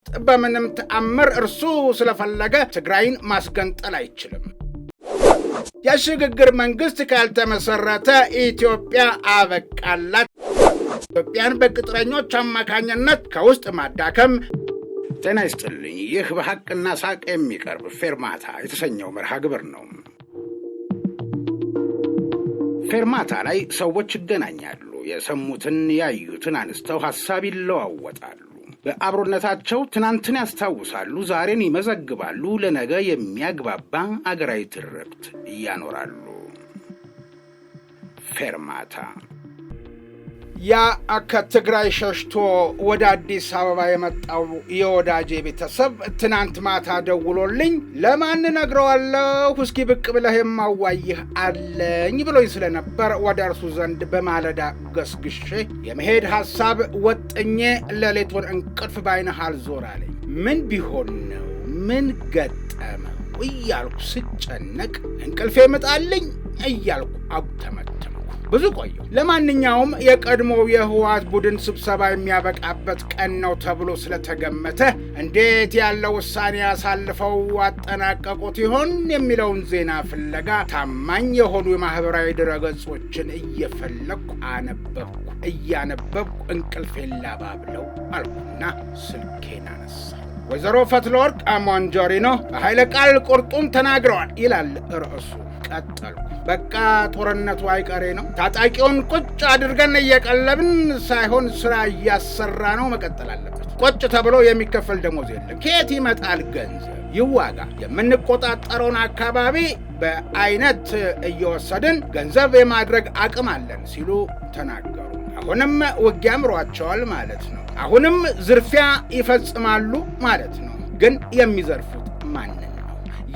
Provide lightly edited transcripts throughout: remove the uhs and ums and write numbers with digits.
በምንም ተአምር እርሱ ስለፈለገ ትግራይን ማስገንጠል አይችልም። የሽግግር መንግስት ካልተመሰረተ ኢትዮጵያ አበቃላት። ኢትዮጵያን በቅጥረኞች አማካኝነት ከውስጥ ማዳከም። ጤና ይስጥልኝ። ይህ በሐቅና ሳቅ የሚቀርብ ፌርማታ የተሰኘው መርሃ ግብር ነው። ፌርማታ ላይ ሰዎች ይገናኛሉ። የሰሙትን ያዩትን አንስተው ሐሳብ ይለዋወጣሉ። በአብሮነታቸው ትናንትን ያስታውሳሉ፣ ዛሬን ይመዘግባሉ፣ ለነገ የሚያግባባ አገራዊ ትርክት እያኖራሉ። ፌርማታ። ያ ከትግራይ ሸሽቶ ወደ አዲስ አበባ የመጣው የወዳጄ ቤተሰብ ትናንት ማታ ደውሎልኝ ለማን ነግረዋለሁ እስኪ ብቅ ብለህ የማዋይህ አለኝ ብሎኝ ስለነበር ወደ እርሱ ዘንድ በማለዳ ገስግሼ የመሄድ ሐሳብ ወጥኜ ሌሊቱን እንቅልፍ ባይነህ አልዞር አለኝ። ምን ቢሆን ነው? ምን ገጠመው እያልኩ ስጨነቅ እንቅልፌ መጣልኝ እያልኩ አጉተመተምኩ። ብዙ ቆየሁ። ለማንኛውም የቀድሞው የህወሓት ቡድን ስብሰባ የሚያበቃበት ቀን ነው ተብሎ ስለተገመተ እንዴት ያለው ውሳኔ ያሳልፈው አጠናቀቁት ይሆን የሚለውን ዜና ፍለጋ ታማኝ የሆኑ የማህበራዊ ድረገጾችን እየፈለኩ አነበብኩ። እያነበብኩ እንቅልፌን ላባብለው አልኩና ስልኬን አነሳሁ። ወይዘሮ ፈትለወርቅ ሞንጆሪኖ በኃይለ ቃል ቁርጡን ተናግረዋል ይላል ርዕሱ። ቀጠልኩ። በቃ ጦርነቱ አይቀሬ ነው። ታጣቂውን ቁጭ አድርገን እየቀለብን ሳይሆን ስራ እያሰራ ነው መቀጠል አለበት። ቁጭ ተብሎ የሚከፈል ደሞዝ የለም። ከየት ይመጣል ገንዘብ? ይዋጋ። የምንቆጣጠረውን አካባቢ በአይነት እየወሰድን ገንዘብ የማድረግ አቅም አለን ሲሉ ተናገሩ። አሁንም ውጊያ አምሯቸዋል ማለት ነው። አሁንም ዝርፊያ ይፈጽማሉ ማለት ነው። ግን የሚዘርፉት ማንን ነው?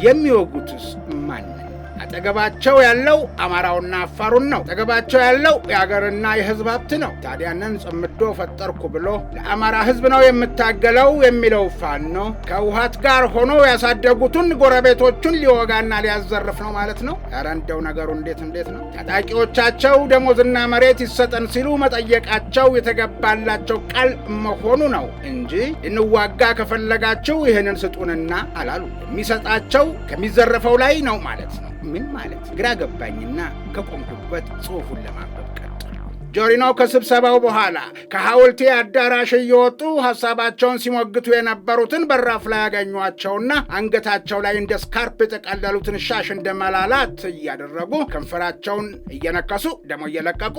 የሚወጉትስ ማንን? አጠገባቸው ያለው አማራውና አፋሩን ነው። አጠገባቸው ያለው የአገርና የህዝብ ሀብት ነው። ታዲያንን ጽምዶ ፈጠርኩ ብሎ ለአማራ ህዝብ ነው የምታገለው የሚለው ፋኖ ከህወሓት ጋር ሆኖ ያሳደጉትን ጎረቤቶቹን ሊወጋና ሊያዘርፍ ነው ማለት ነው። ኧረ እንደው ነገሩ እንዴት ነው? ታጣቂዎቻቸው ደሞዝና መሬት ይሰጠን ሲሉ መጠየቃቸው የተገባላቸው ቃል መሆኑ ነው እንጂ እንዋጋ ከፈለጋችሁ ይህንን ስጡንና አላሉ። የሚሰጣቸው ከሚዘረፈው ላይ ነው ማለት ነው። ምን ማለት? ግራ ገባኝና ከቆምኩበት ጽሑፉን ለማንበብ ቀጠልኩ። ጆሪኖ ከስብሰባው በኋላ ከሐውልቴ አዳራሽ እየወጡ ሐሳባቸውን ሲሞግቱ የነበሩትን በራፍ ላይ ያገኟቸውና አንገታቸው ላይ እንደ ስካርፕ የጠቀለሉትን ሻሽ እንደ መላላት እያደረጉ ከንፈራቸውን እየነከሱ ደሞ እየለቀቁ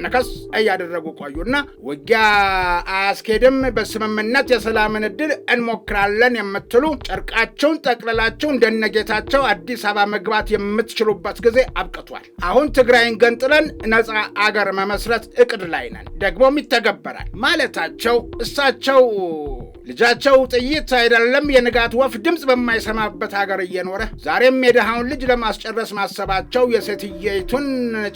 ነከስ እያደረጉ ቆዩና ውጊያ አያስኬድም፣ በስምምነት የሰላምን ዕድል እንሞክራለን የምትሉ ጨርቃቸውን ጠቅልላችሁ እንደነጌታቸው አዲስ አበባ መግባት የምትችሉበት ጊዜ አብቅቷል። አሁን ትግራይን ገንጥለን ነፃ አገር መስረት እቅድ ላይ ነን፣ ደግሞም ይተገበራል ማለታቸው እሳቸው ልጃቸው ጥይት አይደለም የንጋት ወፍ ድምፅ በማይሰማበት ሀገር እየኖረ ዛሬም የደሃውን ልጅ ለማስጨረስ ማሰባቸው የሴትየይቱን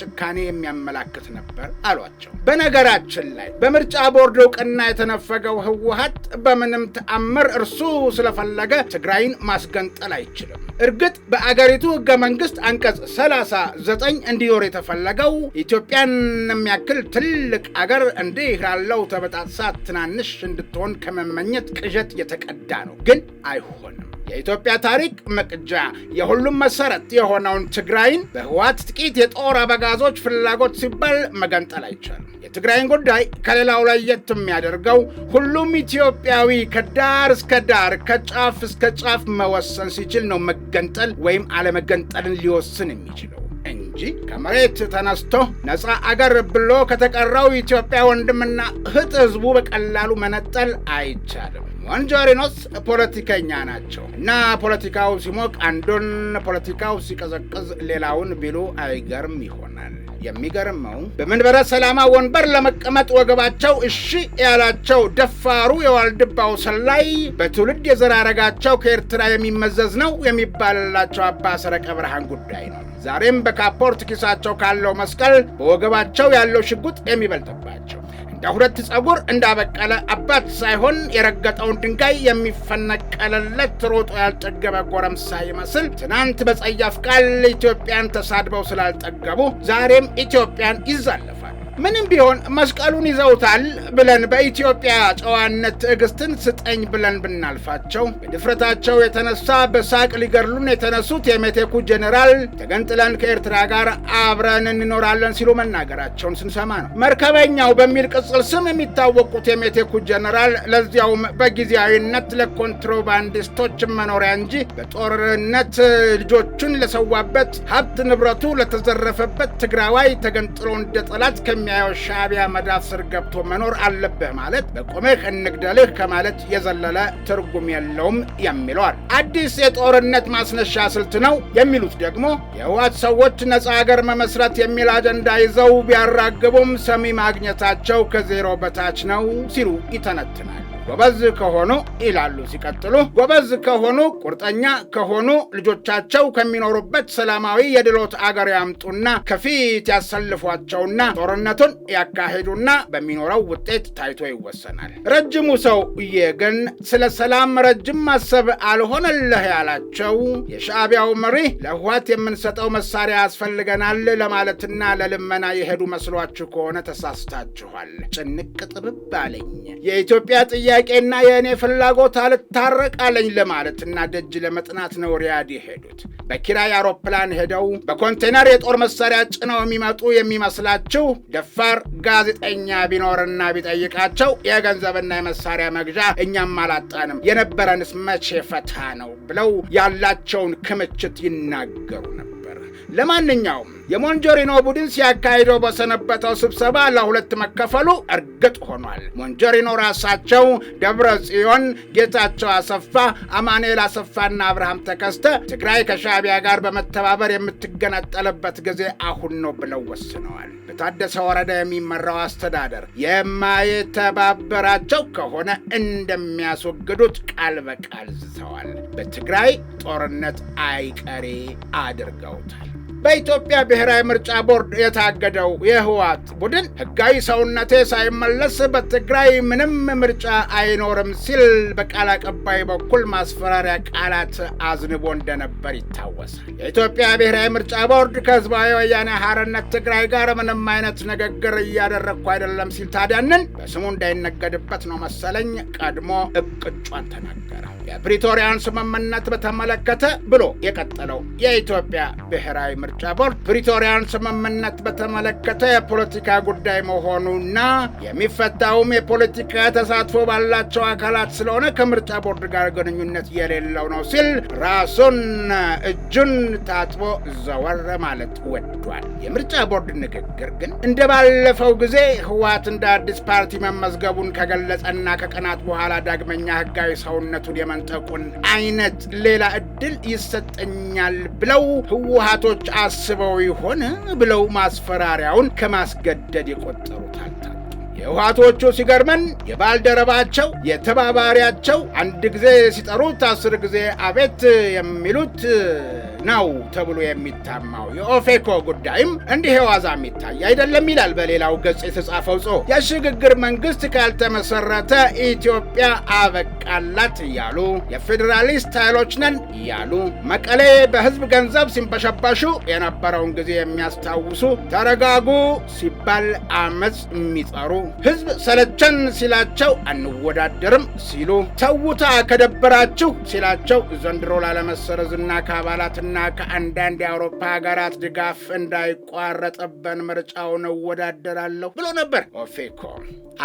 ጭካኔ የሚያመላክት ነበር አሏቸው። በነገራችን ላይ በምርጫ ቦርድ እውቅና የተነፈገው ህወሓት በምንም ተአምር እርሱ ስለፈለገ ትግራይን ማስገንጠል አይችልም። እርግጥ በአገሪቱ ህገ መንግስት አንቀጽ 39 እንዲኖር የተፈለገው ኢትዮጵያን የሚያክል ትልቅ አገር እንዲህ ያለው ተበጣጥሳ ትናንሽ እንድትሆን ከመመኘት ቅዠት የተቀዳ ነው። ግን አይሆንም። የኢትዮጵያ ታሪክ መቅጃ የሁሉም መሰረት የሆነውን ትግራይን በህወሓት ጥቂት የጦር አበጋዞች ፍላጎት ሲባል መገንጠል አይቻልም። የትግራይን ጉዳይ ከሌላው ለየት የሚያደርገው ሁሉም ኢትዮጵያዊ ከዳር እስከ ዳር ከጫፍ እስከ ጫፍ መወሰን ሲችል ነው መገንጠል ወይም አለመገንጠልን ሊወስን የሚችለው እንጂ ከመሬት ተነስቶ ነፃ አገር ብሎ ከተቀረው ኢትዮጵያ ወንድምና እህት ህዝቡ በቀላሉ መነጠል አይቻልም። ሞንጆሪኖስ ፖለቲከኛ ናቸው እና ፖለቲካው ሲሞቅ አንዱን፣ ፖለቲካው ሲቀዘቅዝ ሌላውን ቢሉ አይገርም ይሆናል። የሚገርመው በመንበረ ሰላማ ወንበር ለመቀመጥ ወገባቸው እሺ ያላቸው ደፋሩ የዋልድባው ሰላይ በትውልድ የዘራረጋቸው ከኤርትራ የሚመዘዝ ነው የሚባልላቸው አባ ሰረቀ ብርሃን ጉዳይ ነው። ዛሬም በካፖርት ኪሳቸው ካለው መስቀል በወገባቸው ያለው ሽጉጥ የሚበልጥባቸው እንደ ሁለት ጸጉር እንዳበቀለ አባት ሳይሆን የረገጠውን ድንጋይ የሚፈነቀለለት ሮጦ ያልጠገበ ጎረምሳ ይመስል ትናንት በጸያፍ ቃል ኢትዮጵያን ተሳድበው ስላልጠገቡ ዛሬም ኢትዮጵያን ይዛለፋል። ምንም ቢሆን መስቀሉን ይዘውታል ብለን በኢትዮጵያ ጨዋነት ትዕግስትን ስጠኝ ብለን ብናልፋቸው በድፍረታቸው የተነሳ በሳቅ ሊገድሉን የተነሱት የሜቴኩ ጄኔራል ተገንጥለን ከኤርትራ ጋር አብረን እንኖራለን ሲሉ መናገራቸውን ስንሰማ ነው። መርከበኛው በሚል ቅጽል ስም የሚታወቁት የሜቴኩ ጄኔራል ለዚያውም በጊዜያዊነት ለኮንትሮባንዲስቶች መኖሪያ እንጂ በጦርነት ልጆቹን ለሰዋበት ሀብት ንብረቱ ለተዘረፈበት ትግራዋይ ተገንጥሎ እንደ ጠላት ከሚያየው ሻዕቢያ መዳፍ ስር ገብቶ መኖር አለብህ ማለት በቆመህ እንግደልህ ከማለት የዘለለ ትርጉም የለውም የሚለዋል። አዲስ የጦርነት ማስነሻ ስልት ነው የሚሉት ደግሞ የህወሓት ሰዎች ነፃ ሀገር መመስረት የሚል አጀንዳ ይዘው ቢያራግቡም ሰሚ ማግኘታቸው ከዜሮ በታች ነው ሲሉ ይተነትናል። ጎበዝ ከሆኑ ይላሉ ሲቀጥሉ፣ ጎበዝ ከሆኑ ቁርጠኛ ከሆኑ ልጆቻቸው ከሚኖሩበት ሰላማዊ የድሎት አገር ያምጡና ከፊት ያሰልፏቸውና ጦርነቱን ያካሄዱና በሚኖረው ውጤት ታይቶ ይወሰናል። ረጅሙ ሰውዬ ግን ስለ ሰላም ረጅም ማሰብ አልሆነልህ ያላቸው የሻዕቢያው መሪ ለህወሓት የምንሰጠው መሳሪያ ያስፈልገናል ለማለትና ለልመና የሄዱ መስሏችሁ ከሆነ ተሳስታችኋል። ጭንቅ ጥብብ አለኝ የኢትዮጵያ ጥያቄና የእኔ ፍላጎት አልታረቃለኝ ለማለትና ደጅ ለመጥናት ነው ሪያድ የሄዱት። በኪራይ አውሮፕላን ሄደው በኮንቴነር የጦር መሳሪያ ጭነው የሚመጡ የሚመስላችሁ ደፋር ጋዜጠኛ ቢኖርና ቢጠይቃቸው የገንዘብና የመሳሪያ መግዣ እኛም አላጣንም የነበረንስ መቼ ፈታ ነው ብለው ያላቸውን ክምችት ይናገሩ ነበር። ለማንኛውም የሞንጆሪኖ ቡድን ሲያካሂደው በሰነበተው ስብሰባ ለሁለት መከፈሉ እርግጥ ሆኗል። ሞንጆሪኖ ራሳቸው፣ ደብረ ጽዮን፣ ጌታቸው አሰፋ፣ አማኑኤል አሰፋና አብርሃም ተከስተ ትግራይ ከሻዕቢያ ጋር በመተባበር የምትገነጠልበት ጊዜ አሁን ነው ብለው ወስነዋል። በታደሰ ወረደ የሚመራው አስተዳደር የማይተባበራቸው ከሆነ እንደሚያስወግዱት ቃል በቃል ዝተዋል። በትግራይ ጦርነት አይቀሬ አድርገውታል። በኢትዮጵያ ብሔራዊ ምርጫ ቦርድ የታገደው የህወሓት ቡድን ህጋዊ ሰውነቴ ሳይመለስ በትግራይ ምንም ምርጫ አይኖርም ሲል በቃል አቀባይ በኩል ማስፈራሪያ ቃላት አዝንቦ እንደነበር ይታወሳል። የኢትዮጵያ ብሔራዊ ምርጫ ቦርድ ከህዝባዊ ወያኔ ሓርነት ትግራይ ጋር ምንም አይነት ንግግር እያደረግኩ አይደለም ሲል ታዲያንን በስሙ እንዳይነገድበት ነው መሰለኝ ቀድሞ እቅጯን ተናገረ። የፕሪቶሪያን ስምምነት በተመለከተ ብሎ የቀጠለው የኢትዮጵያ ብሔራዊ ምርጫ ቦርድ ፕሪቶሪያን ስምምነት በተመለከተ የፖለቲካ ጉዳይ መሆኑና የሚፈታውም የፖለቲካ ተሳትፎ ባላቸው አካላት ስለሆነ ከምርጫ ቦርድ ጋር ግንኙነት የሌለው ነው ሲል ራሱን እጁን ታጥቦ ዘወር ማለት ወዷል። የምርጫ ቦርድ ንግግር ግን እንደባለፈው ጊዜ ህወሓት እንደ አዲስ ፓርቲ መመዝገቡን ከገለጸና ከቀናት በኋላ ዳግመኛ ህጋዊ ሰውነቱን የመንጠቁን አይነት ሌላ እድል ይሰጠኛል ብለው ህወሓቶች አስበው ይሆን ብለው ማስፈራሪያውን ከማስገደድ የቆጠሩት አልታጡ። የህወሓቶቹ ሲገርመን የባልደረባቸው የተባባሪያቸው አንድ ጊዜ ሲጠሩት 10 ጊዜ አቤት የሚሉት ነው ተብሎ የሚታማው የኦፌኮ ጉዳይም እንዲህ የዋዛ የሚታይ አይደለም ይላል በሌላው ገጽ የተጻፈው ጽሑፍ። የሽግግር መንግስት ካልተመሰረተ ኢትዮጵያ አበቃላት እያሉ የፌዴራሊስት ኃይሎች ነን እያሉ መቀሌ በህዝብ ገንዘብ ሲንበሸበሹ የነበረውን ጊዜ የሚያስታውሱ ተረጋጉ ሲባል አመፅ የሚጠሩ ህዝብ ሰለቸን ሲላቸው አንወዳደርም ሲሉ ተውታ ከደበራችሁ ሲላቸው ዘንድሮ ላለመሰረዝና ከአባላትና ከአንዳንድ የአውሮፓ ሀገራት ድጋፍ እንዳይቋረጥብን ምርጫውን እወዳደራለሁ ብሎ ነበር ኦፌኮ።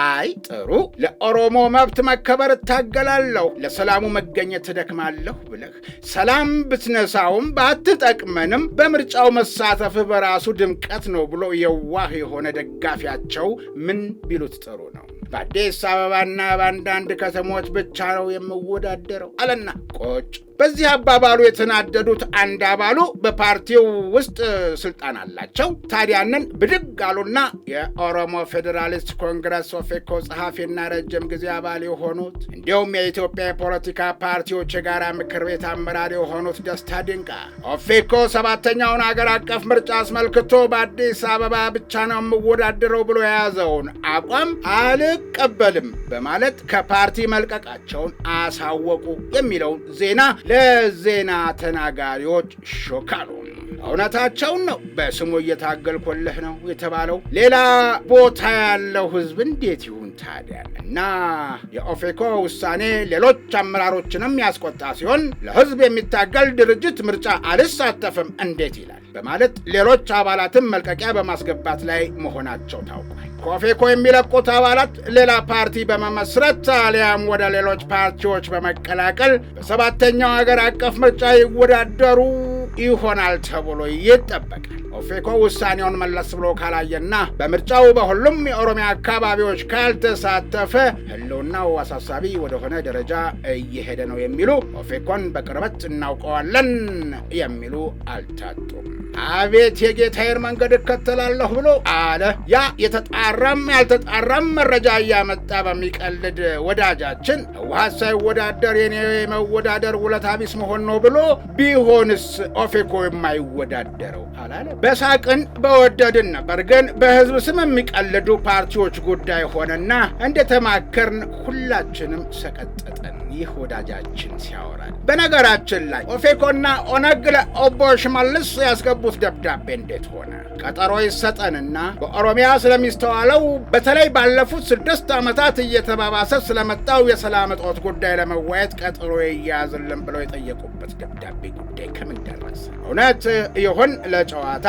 አይ ጥሩ፣ ለኦሮሞ መብት መከበር እታገላለሁ፣ ለሰላሙ መገኘት እደክማለሁ ብለህ ሰላም ብትነሳውም ባትጠቅመንም በምርጫው መሳተፍህ በራሱ ድምቀት ነው ብሎ የዋህ የሆነ ደጋፊያቸው ምን ቢሉት ጥሩ ነው? በአዲስ አበባና በአንዳንድ ከተሞች ብቻ ነው የምወዳደረው አለና ቆጭ። በዚህ አባባሉ የተናደዱት አንድ አባሉ በፓርቲው ውስጥ ስልጣን አላቸው። ታዲያንን ብድግ አሉና የኦሮሞ ፌዴራሊስት ኮንግረስ ኦፌኮ ጸሐፊና ረጅም ጊዜ አባል የሆኑት እንዲሁም የኢትዮጵያ የፖለቲካ ፓርቲዎች የጋራ ምክር ቤት አመራር የሆኑት ደስታ ድንቃ ኦፌኮ 7ኛውን ሀገር አቀፍ ምርጫ አስመልክቶ በአዲስ አበባ ብቻ ነው የምወዳደረው ብሎ የያዘውን አቋም አልቀበልም በማለት ከፓርቲ መልቀቃቸውን አሳወቁ የሚለውን ዜና ለዜና ተናጋሪዎች ሾካሉ። እውነታቸውን ነው። በስሙ እየታገልኩልህ ነው የተባለው ሌላ ቦታ ያለው ህዝብ እንዴት ይሁን ታዲያ? እና የኦፌኮ ውሳኔ ሌሎች አመራሮችንም ያስቆጣ ሲሆን ለህዝብ የሚታገል ድርጅት ምርጫ አልሳተፍም እንዴት ይላል በማለት ሌሎች አባላትም መልቀቂያ በማስገባት ላይ መሆናቸው ታውቋል። ከኦፌኮ የሚለቁት አባላት ሌላ ፓርቲ በመመስረት አሊያም ወደ ሌሎች ፓርቲዎች በመቀላቀል በሰባተኛው ሀገር አቀፍ ምርጫ ይወዳደሩ ይሆናል ተብሎ ይጠበቃል። ኦፌኮ ውሳኔውን መለስ ብሎ ካላየና በምርጫው በሁሉም የኦሮሚያ አካባቢዎች ካልተሳተፈ ህልውናው አሳሳቢ ወደሆነ ደረጃ እየሄደ ነው የሚሉ፣ ኦፌኮን በቅርበት እናውቀዋለን የሚሉ አልታጡም። አቤት የጌታዬን መንገድ እከተላለሁ ብሎ አለ ያ የተጣራም ያልተጣራም መረጃ እያመጣ በሚቀልድ ወዳጃችን ህወሓት ሳይወዳደር የኔ መወዳደር ውለታ ቢስ መሆን ነው ብሎ ቢሆንስ ኦፌኮ የማይወዳደረው አላለ። በሳቅን በወደድን ነበር። ግን በህዝብ ስም የሚቀልዱ ፓርቲዎች ጉዳይ ሆነና እንደተማከርን ሁላችንም ሰቀጠጠን። ይህ ወዳጃችን ሲያወራል። በነገራችን ላይ ኦፌኮና ኦነግ ለኦቦ ሽመልስ ያስገቡት ደብዳቤ እንዴት ሆነ? ቀጠሮ ይሰጠንና በኦሮሚያ ስለሚስተዋለው በተለይ ባለፉት 6 ዓመታት እየተባባሰ ስለመጣው የሰላም እጦት ጉዳይ ለመወያየት ቀጠሮ ይያዝልን ብለው የጠየቁበት ደብዳቤ ጉዳይ ከምን ደረሰ? እውነት ይሆን? ለጨዋታ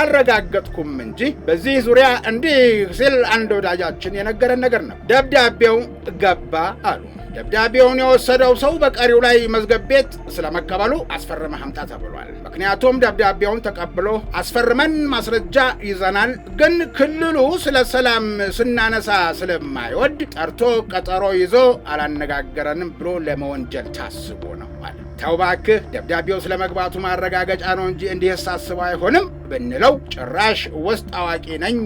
አላረጋገጥኩም እንጂ በዚህ ዙሪያ እንዲህ ሲል አንድ ወዳጃችን የነገረን ነገር ነው። ደብዳቤው ገባ አሉ። ደብዳቤውን የወሰደው ሰው በቀሪው ላይ መዝገብ ቤት ስለመቀበሉ አስፈርመህ አምጣ ተብሏል። ምክንያቱም ደብዳቤውን ተቀብሎ አስፈርመን ማስረጃ ይዘናል፣ ግን ክልሉ ስለ ሰላም ስናነሳ ስለማይወድ ጠርቶ ቀጠሮ ይዞ አላነጋገረንም ብሎ ለመወንጀል ታስቦ ነው አለ። ተው እባክህ፣ ደብዳቤው ስለመግባቱ ማረጋገጫ ነው እንጂ እንዲህ ሳስበው አይሆንም ብንለው ጭራሽ ውስጥ አዋቂ ነኝ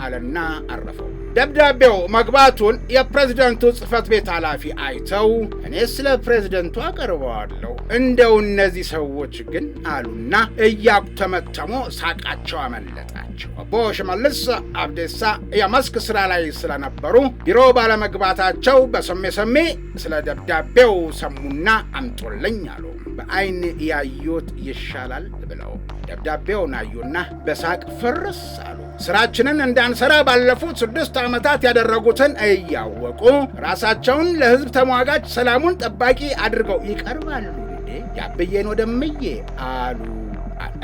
አለና አረፈው። ደብዳቤው መግባቱን የፕሬዝደንቱ ጽሕፈት ቤት ኃላፊ አይተው እኔ ስለ ፕሬዝደንቱ አቀርበዋለሁ እንደው እነዚህ ሰዎች ግን አሉና እያቁተመተሙ ሳቃቸው አመለጣቸው። አቦ ሽመልስ አብዲሳ የመስክ ስራ ላይ ስለነበሩ ቢሮ ባለመግባታቸው በሰሜ ስለ ደብዳቤው ሰሙና አምጦልኝ አሉ። በአይን ያዩት ይሻላል ብለው ደብዳቤውን አዩና በሳቅ ፍርስ አሉ። ስራችንን እንዳንሰራ ባለፉት 6 ዓመታት ያደረጉትን እያወቁ ራሳቸውን ለህዝብ ተሟጋች ሰላሙን ጠባቂ አድርገው ይቀርባሉ እንዴ? ያብዬን ወደምዬ አሉ።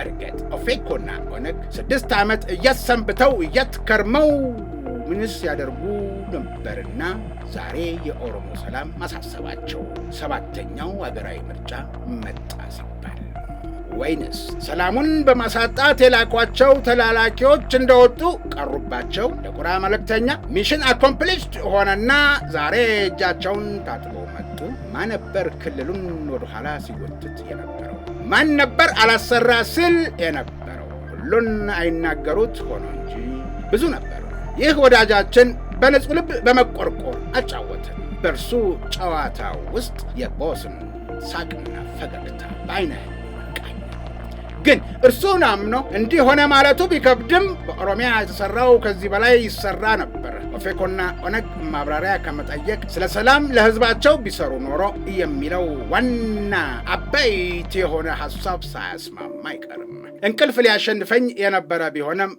እርግጥ ኦፌኮና ኦነግ 6 ዓመት እየሰንብተው እየትከርመው ምንስ ያደርጉ ነበርና ዛሬ የኦሮሞ ሰላም ማሳሰባቸው 7ኛው ሀገራዊ ምርጫ መጣ ሲባል ወይንስ ሰላሙን በማሳጣት የላኳቸው ተላላኪዎች እንደወጡ ቀሩባቸው? ለቁራ መልእክተኛ ሚሽን አኮምፕሊሽድ ሆነና ዛሬ እጃቸውን ታጥበው መጡ። ማን ነበር ክልሉን ወደ ኋላ ሲጎትት የነበረው? ማን ነበር አላሰራ ሲል የነበረው? ሁሉን አይናገሩት ሆኖ እንጂ ብዙ ነበር። ይህ ወዳጃችን በንጹህ ልብ በመቆርቆር አጫወተን። በእርሱ ጨዋታ ውስጥ የቦስን ሳቅና ፈገግታ በዓይነ ግን እርሱን አምኖ እንዲህ ሆነ ማለቱ ቢከብድም በኦሮሚያ የተሰራው ከዚህ በላይ ይሰራ ነበር። ኦፌኮና ኦነግ ማብራሪያ ከመጠየቅ ስለ ሰላም ለህዝባቸው ቢሰሩ ኖሮ የሚለው ዋና አበይት የሆነ ሐሳብ ሳያስማማ አይቀርም። እንቅልፍ ሊያሸንፈኝ የነበረ ቢሆንም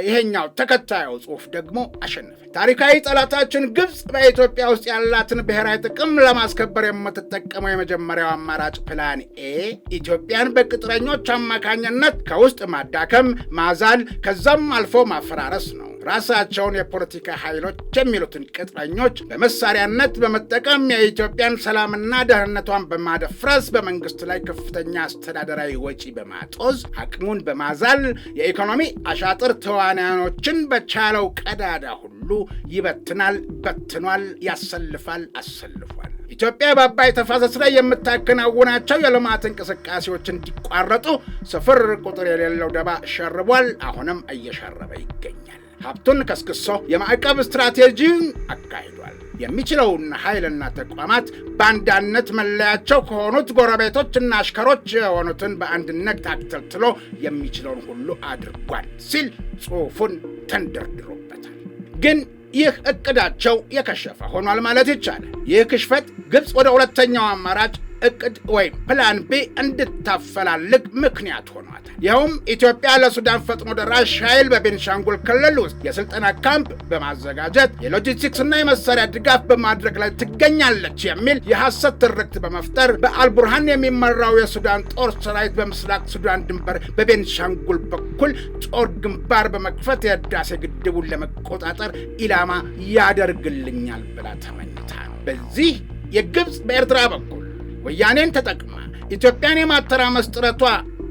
ይሄኛው ተከታዩ ጽሑፍ ደግሞ አሸነፈኝ። ታሪካዊ ጠላታችን ግብጽ በኢትዮጵያ ውስጥ ያላትን ብሔራዊ ጥቅም ለማስከበር የምትጠቀመው የመጀመሪያው አማራጭ ፕላን ኤ ኢትዮጵያን በቅጥረኞች አማካኝነት ከውስጥ ማዳከም፣ ማዛል፣ ከዛም አልፎ ማፈራረስ ነው። ራሳቸውን የፖለቲካ ኃይሎች የሚሉትን ቅጥረኞች በመሳሪያነት በመጠቀም የኢትዮጵያን ሰላምና ደህንነቷን በማደፍረስ በመንግስት ላይ ከፍተኛ አስተዳደራዊ ወጪ በማጦዝ አቅሙን በማዛል የኢኮኖሚ አሻጥር ተዋናዮችን በቻለው ቀዳዳ ሁሉ ይበትናል፣ በትኗል፣ ያሰልፋል፣ አሰልፏል። ኢትዮጵያ በአባይ ተፋሰስ ላይ የምታከናውናቸው የልማት እንቅስቃሴዎች እንዲቋረጡ ስፍር ቁጥር የሌለው ደባ ሸርቧል። አሁንም እየሸረበ ይገኛል። ሀብቱን ከስክሶ የማዕቀብ ስትራቴጂን አካሂዷል። የሚችለውን ኃይልና ተቋማት በአንዳነት መለያቸው ከሆኑት ጎረቤቶችና አሽከሮች የሆኑትን በአንድነት አክተልትሎ የሚችለውን ሁሉ አድርጓል ሲል ጽሑፉን ተንደርድሮበታል። ግን ይህ እቅዳቸው የከሸፈ ሆኗል ማለት ይቻላል። ይህ ክሽፈት ግብጽ ወደ ሁለተኛው አማራጭ እቅድ ወይም ፕላን ቢ እንድታፈላልግ ምክንያት ሆኗታል። ይኸውም ኢትዮጵያ ለሱዳን ፈጥኖ ደራሽ ኃይል በቤንሻንጉል ክልል ውስጥ የስልጠና ካምፕ በማዘጋጀት የሎጂስቲክስና የመሳሪያ ድጋፍ በማድረግ ላይ ትገኛለች የሚል የሐሰት ትርክት በመፍጠር በአልቡርሃን የሚመራው የሱዳን ጦር ሰራዊት በምስራቅ ሱዳን ድንበር በቤንሻንጉል በኩል ጦር ግንባር በመክፈት የህዳሴ ግድቡን ለመቆጣጠር ኢላማ ያደርግልኛል ብላ ተመኝታ ነው። በዚህ የግብፅ በኤርትራ በኩል ወያኔን ተጠቅማ ኢትዮጵያን የማተራመስ ጥረቷ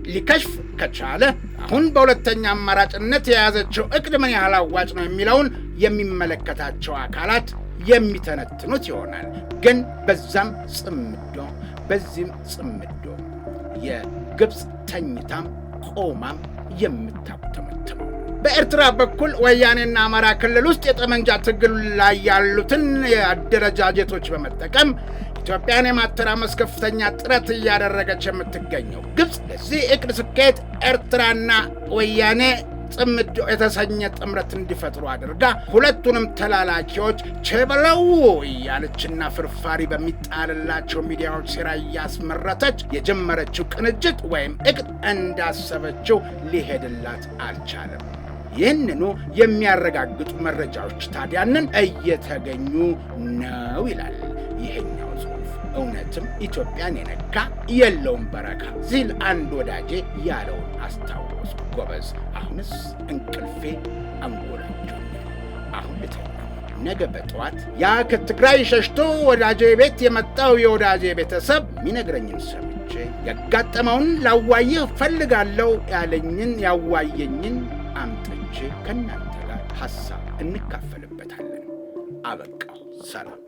ሊከሽፍ ከቻለ አሁን በሁለተኛ አማራጭነት የያዘችው እቅድ ምን ያህል አዋጭ ነው የሚለውን የሚመለከታቸው አካላት የሚተነትኑት ይሆናል። ግን በዛም ጽምዶ በዚህም ጽምዶ የግብፅ ተኝታም ቆማም የምታተመትመው በኤርትራ በኩል ወያኔና አማራ ክልል ውስጥ የጠመንጃ ትግል ላይ ያሉትን የአደረጃጀቶች በመጠቀም ኢትዮጵያን የማተራመስ ከፍተኛ ጥረት እያደረገች የምትገኘው ግብፅ ለዚህ እቅድ ስኬት ኤርትራና ወያኔ ጽምዶ የተሰኘ ጥምረት እንዲፈጥሩ አድርጋ ሁለቱንም ተላላኪዎች ቸበለው እያለችና ፍርፋሪ በሚጣልላቸው ሚዲያዎች ሴራ እያስመረተች የጀመረችው ቅንጅት ወይም እቅድ እንዳሰበችው ሊሄድላት አልቻለም። ይህንኑ የሚያረጋግጡ መረጃዎች ታዲያንን እየተገኙ ነው ይላል ይሄኛው ጽሑፍ። እውነትም ኢትዮጵያን የነካ የለውም በረካ ሲል አንድ ወዳጄ ያለውን አስታወሱ። ጎበዝ፣ አሁንስ እንቅልፌ አንጎላጆኛል። አሁን ልተኛ። ነገ በጠዋት ያ ከትግራይ ሸሽቶ ወዳጄ ቤት የመጣው የወዳጄ ቤተሰብ የሚነግረኝን ሰምቼ ያጋጠመውን ላዋየህ ፈልጋለሁ ያለኝን ያዋየኝን አምጥቼ ከእናንተ ጋር ሐሳብ እንካፈልበታለን። አበቃው። ሰላም።